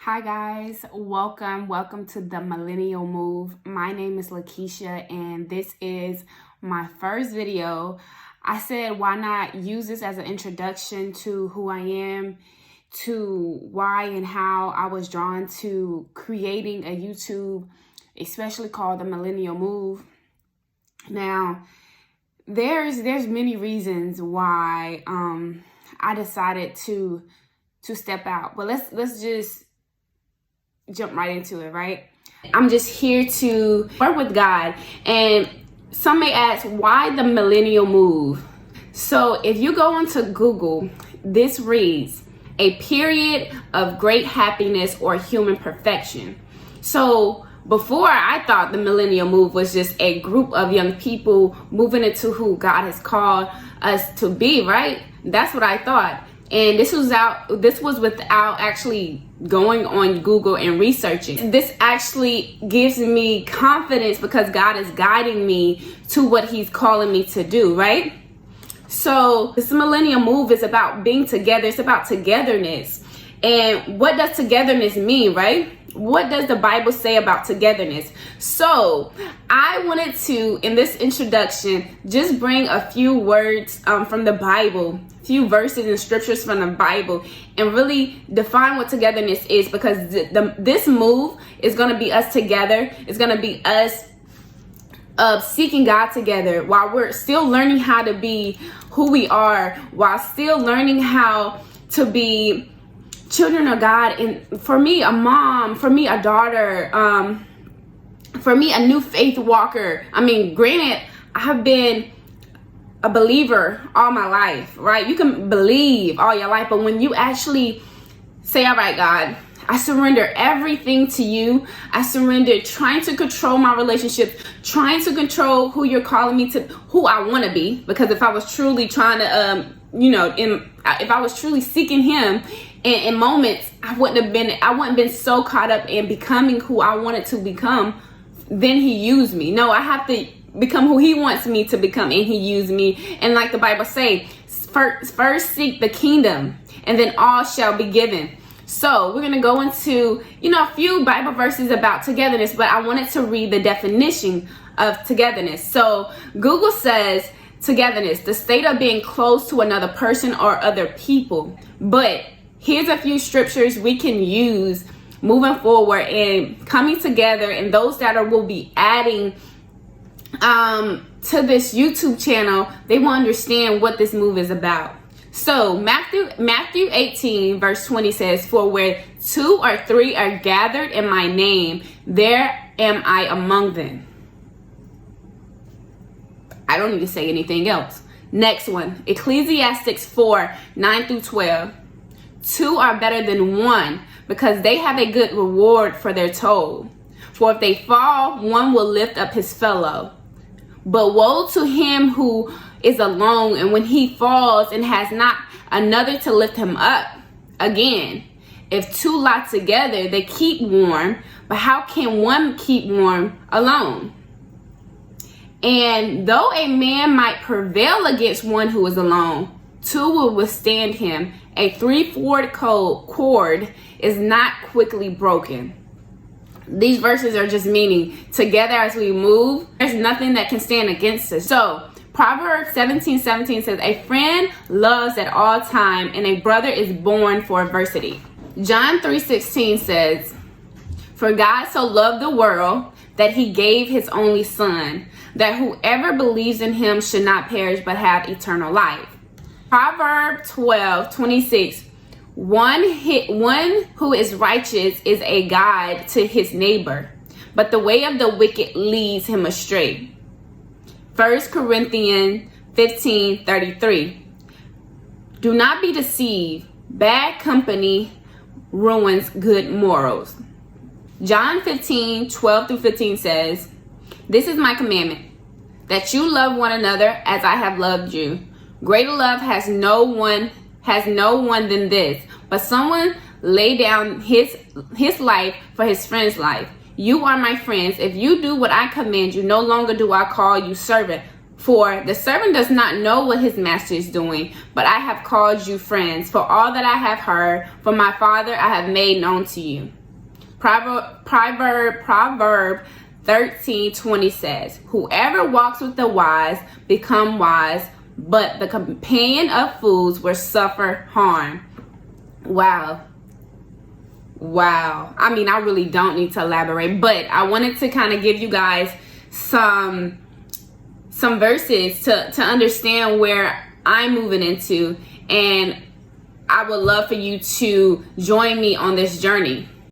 Hi guys, welcome to the Millennial Move. My name is Lakeisha and this is my first video. I said why not use this as an introduction to who I am, to why and how I was drawn to creating a YouTube, especially called the Millennial Move. Now, there's many reasons why I decided to step out, but let's just jump right into it, right? I'm just here to work with God. And some may ask, why the Millennial Move? So if you go onto Google, this reads, a period of great happiness or human perfection. So before, I thought the Millennial Move was just a group of young people moving into who God has called us to be, right? That's what I thought. And this was without actually going on Google and researching. This actually gives me confidence because God is guiding me to what he's calling me to do, right? So this Millennial Move is about being together. It's about togetherness. And what does togetherness mean, right? What does the Bible say about togetherness? So I wanted to, in this introduction, just bring a few words from the Bible, few verses and scriptures from the Bible, and really define what togetherness is, because this move is going to be us together. It's going to be us seeking God together while we're still learning how to be who we are, while still learning how to be children of God. And for me, a mom, for me, a daughter, for me, a new faith walker. I mean, granted, I have been a believer all my life, right? You can believe all your life, but when you actually say, all right, God, I surrender everything to you. I surrender trying to control my relationship, trying to control who you're calling me to, who I want to be. Because if I was truly trying to, if I was truly seeking him in moments, I wouldn't been so caught up in becoming who I wanted to become. Then he used me. No, I have to become who he wants me to become, and he used me. And like the Bible say, first seek the kingdom, and then all shall be given. So we're going to go into, a few Bible verses about togetherness, but I wanted to read the definition of togetherness. So Google says togetherness, the state of being close to another person or other people. But here's a few scriptures we can use moving forward and coming together, and those that will be adding to this YouTube channel, they will understand what this move is about. So Matthew 18 verse 20 says, for where 2 or 3 are gathered in my name, there am I among them. I don't need to say anything else. Next one, Ecclesiastes 4, 9 through 12. 2 are better than 1 because they have a good reward for their toil. For if they fall, one will lift up his fellow. But woe to him who is alone, and when he falls and has not another to lift him up. Again, if 2 lie together, they keep warm, but how can one keep warm alone? And though a man might prevail against one who is alone, 2 will withstand him. A 3-fold cord is not quickly broken. These verses are just meaning together as we move, there's nothing that can stand against us. So Proverbs 17:17 says, a friend loves at all time, and a brother is born for adversity. John 3:16 says, for God so loved the world that he gave his only son, that whoever believes in him should not perish but have eternal life. Proverbs 12:26, one who is righteous is a guide to his neighbor, but the way of the wicked leads him astray. 1 Corinthians 15:33, do not be deceived. Bad company ruins good morals. John 15:12 through 15 says, this is my commandment, that you love one another as I have loved you. Greater love has no one than this, but someone lay down his life for his friend's life. You are my friends if you do what I command you. No longer do I call you servant, For the servant does not know what his master is doing, but I have called you friends. For all that I have heard from my Father, I have made known to you. Proverb 13:20 says, whoever walks with the wise become wise, but the companion of fools will suffer harm. Wow. I mean, I really don't need to elaborate, but I wanted to kind of give you guys some verses to understand where I'm moving into, and I would love for you to join me on this journey.